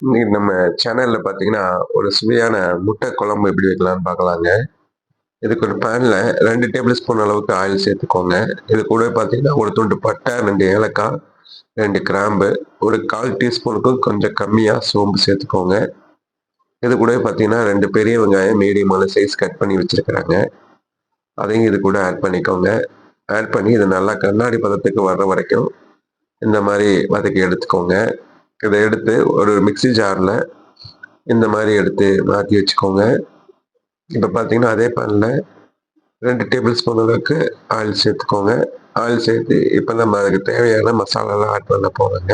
இன்னைக்கு நம்ம சேனல்ல பார்த்தீங்கன்னா, ஒரு சுவையான முட்டை குழம்பு எப்படி வைக்கலாம்னு பார்க்கலாங்க. இதுக்கு ஒரு பேன்ல 2 டேபிள் ஸ்பூன் அளவுக்கு ஆயில் சேர்த்துக்கோங்க. இது கூடவே பார்த்தீங்கன்னா, ஒரு துண்டு பட்டை, 2 ஏலக்காய், 2 கிராம்பு, ஒரு 1/4 டீஸ்பூனுக்கும் கொஞ்சம் கம்மியா சோம்பு சேர்த்துக்கோங்க. இது கூடவே பார்த்தீங்கன்னா, 2 பெரிய வெங்காயம் மீடியமான சைஸ் கட் பண்ணி வச்சிருக்கிறேங்க. அதையும் இது கூட ஆட் பண்ணிக்கோங்க. ஆட் பண்ணி இத நல்லா கண்ணாடி பதத்துக்கு வர்ற வரைக்கும் இந்த மாரி வதக்கி எடுத்துக்கோங்க. இத எடுத்து ஒரு மிக்ஸி ஜார்ல இந்த மாரி எடுத்து மாத்தி வச்சுக்கோங்க. இப்ப பார்த்தீங்கன்னா, அதே பேன்ல 2 டேபிள் ஸ்பூன் அளவுக்கு ஆயில் சேர்த்துக்கோங்க. ஆயில் சேர்த்து இப்ப நம்ம அதுக்கு தேவையான மசாலாலாம் ஆட் பண்ண போறோங்க.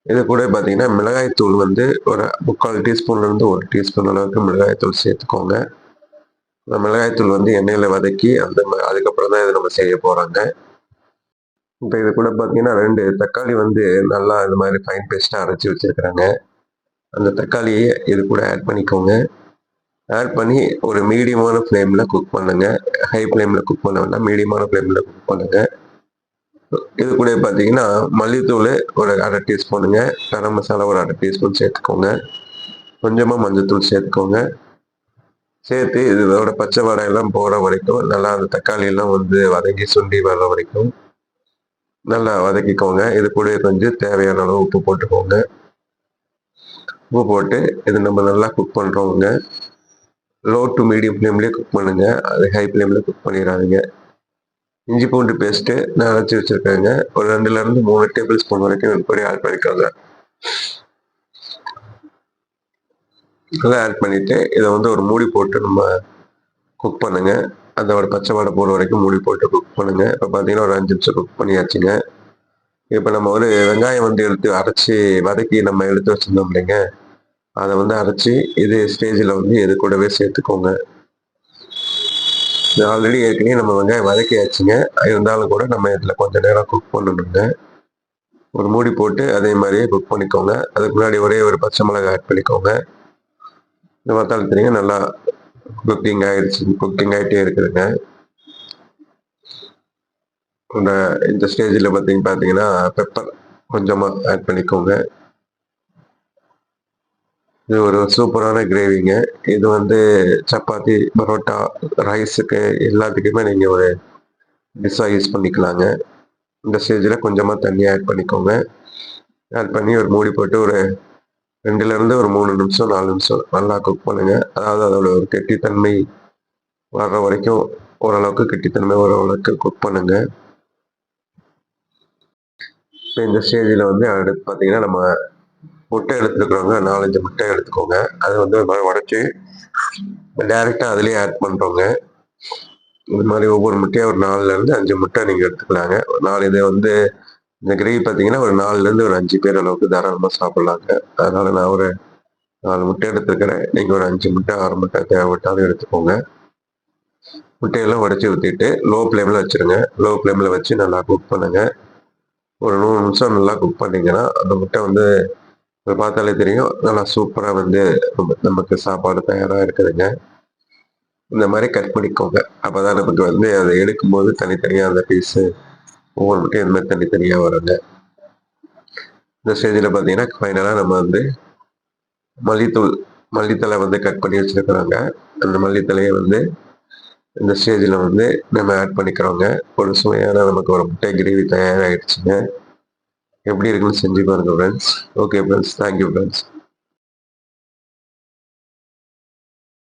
இது கூட பார்த்தீங்கன்னா, மிளகாய் தூள் வந்து ஒரு 3/4 டீஸ்பூன்லேருந்து 1 டீஸ்பூன் அளவுக்கு மிளகாய் தூள் சேர்த்துக்கோங்க. இந்த மிளகாய் தூள் வந்து எண்ணெயில வதக்கி அதுக்கப்புறம் தான் இத நம்ம செய்ய போறோங்க. இப்ப இது கூட பார்த்தீங்கன்னா, 2 தக்காளி வந்து நல்லா இந்த மாரி ஃபைன் பேஸ்ட்டா அரைச்சு வச்சிருக்கிறேங்க. அந்த தக்காளிய இது கூட ஆட் பண்ணிக்கோங்க. ஆட் பண்ணி ஒரு மீடியமான ஃப்ளேம்ல குக் பண்ணுங்க. ஹை ஃப்ளேம்ல குக் பண்ண வேண்டாம். மீடியமான ஃப்ளேம்ல குக் பண்ணுங்க. இது கூட பார்த்தீங்கன்னா, மல்லித்தூளு ஒரு 1/2 டீஸ்பூனுங்க. கரம் மசாலா ஒரு 1/2 டீஸ்பூன் சேர்த்துக்கோங்க. கொஞ்சமா மஞ்சள்தூள் சேர்த்துக்கோங்க. சேர்த்து இதோட பச்சை வாடையெல்லாம் போற வரைக்கும், நல்லா அந்த தக்காளி எல்லாம் வந்து வதங்கி சுண்டி வர்ற வரைக்கும் நல்லா வதக்கிக்கோங்க. இது கூடவே கொஞ்சம் தேவையான அளவு உப்பு போட்டுக்கோங்க. உப்பு போட்டு இது நம்ம நல்லா குக் பண்றோங்க. லோ டூ மீடியம் ஃப்ளேம்லயே குக் பண்ணுங்க. அது ஹை ஃப்ளேம்ல குக் பண்ணிறாதீங்க. இஞ்சி பூண்டு பேஸ்ட்டு நான் அரைச்சு வச்சிருக்கேங்க. ஒரு 2லேருந்து 3 டேபிள் ஸ்பூன் வரைக்கும் இது கூட ஆட் பண்ணிக்கோங்க. இதெல்லாம் ஆட் பண்ணிட்டு, இத வந்து ஒரு மூடி போட்டு நம்ம குக் பண்ணுங்க. அதோட பச்சை வாடை போற வரைக்கும் மூடி போட்டு குக் பண்ணுங்க. இப்ப பார்த்தீங்கன்னா, ஒரு 5 நிமிஷம் குக் பண்ணியாச்சுங்க. இப்ப நம்ம ஒரு வெங்காயம் வந்து எடுத்து அரைச்சு வதக்கி நம்ம எடுத்து வச்சிருந்தோம் இல்லைங்க, அத வந்து அரைச்சு இது ஸ்டேஜ்ல வந்து இது கூடவே சேர்த்துக்கோங்க. இது ஆல்ரெடி ஏற்கனவே நம்ம வெங்காயம் வதக்கியாச்சுங்க. இருந்தாலும் கூட நம்ம இதுல கொஞ்ச நேரம் குக் பண்ணணுங்க. ஒரு மூடி போட்டு அதே மாரியே குக் பண்ணிக்கோங்க. அதுக்கு முன்னாடி ஒரே ஒரு பச்சை மிளகாய் ஆட் பண்ணிக்கோங்க. இது பார்த்தாலும் தெரியும் நல்லா குக்கிங் ஆயிடுச்சு. குக்கிங் ஆயிட்டே இருக்குதுங்க. இந்த இந்த ஸ்டேஜ்ல பார்த்தீங்கன்னா, பெப்பர் கொஞ்சமா ஆட் பண்ணிக்கோங்க. இது ஒரு சூப்பரான கிரேவிங்க. இது வந்து சப்பாத்தி, பரோட்டா, ரைஸுக்கு எல்லாத்துக்குமே நீங்க ஒரு டிஷ்ஷா யூஸ் பண்ணிக்கலாங்க. இந்த ஸ்டேஜ்ல கொஞ்சமா தண்ணி ஆட் பண்ணிக்கோங்க. ஆட் பண்ணி ஒரு மூடி போட்டு ஒரு 2லேருந்து ஒரு 3 நிமிஷம், 4 நிமிஷம் நல்லா குக் பண்ணுங்க. அதாவது அதோட ஒரு கெட்டித்தன்மை வர்ற வரைக்கும் ஓரளவுக்கு கெட்டித்தன்மை வர அளவுக்கு குக் பண்ணுங்க. இப்ப இந்த ஸ்டேஜ்ல வந்து அடுத்து பார்த்தீங்கன்னா, நம்ம முட்டை எடுத்துருக்குறோங்க. 4, 5 முட்டை எடுத்துக்கோங்க. அத வந்து ஒரு மாரி உடைச்சு டைரக்ட்டா அதிலேயே ஆட் பண்றோங்க. இது மாரி ஒவ்வொரு முட்டையா ஒரு 4லேருந்து 5 முட்டை நீங்க எடுத்துக்கலாங்க. ஒரு 4 இது வந்து இந்த கிரேவி பார்த்தீங்கன்னா, ஒரு 4லேருந்து ஒரு 5 பேர் அளவுக்கு தாராளமா சாப்பிடலாங்க. அதனால நான் ஒரு 4 முட்டை எடுத்துருக்கிறேன். நீங்க ஒரு 5 முட்டை, 6 முட்டை தேவைப்பட்டாலும் எடுத்துக்கோங்க. முட்டையெல்லாம் உடைச்சு ஊத்திட்டு லோ ஃப்ளேம்ல வச்சுருங்க. லோ ஃப்ளேம்ல வச்சு நல்லா குக் பண்ணுங்க. ஒரு 100 நிமிஷம் நல்லா குக் பண்ணீங்கன்னா, அந்த முட்டை வந்து இத பார்த்தாலே தெரியும். நல்லா சூப்பரா வந்து நமக்கு சாப்பாடு தயாரா இருக்குதுங்க. இந்த மாரி கட் பண்ணிக்கோங்க. அப்பதான் நமக்கு வந்து அத எடுக்கும்போது தனித்தனியா அந்த பீஸு ஒவ்வொரு முட்டையும் இந்த மாரி தனித்தனியா வருங்க. இந்த ஸ்டேஜ்ல பார்த்தீங்கன்னா, ஃபைனலா நம்ம வந்து மல்லித்தூள், மல்லித்தழை வந்து கட் பண்ணி வச்சிருக்கிறோங்க. அந்த மல்லித்தழைய வந்து இந்த ஸ்டேஜ்ல வந்து நம்ம ஆட் பண்ணிக்கிறோங்க. ஒரு சுவையான நமக்கு ஒரு முட்டை கிரேவி தயாராகிடுச்சுங்க. எப்படி இருக்குன்னு செஞ்சு பாருங்க friends. Okay friends. Thank you friends.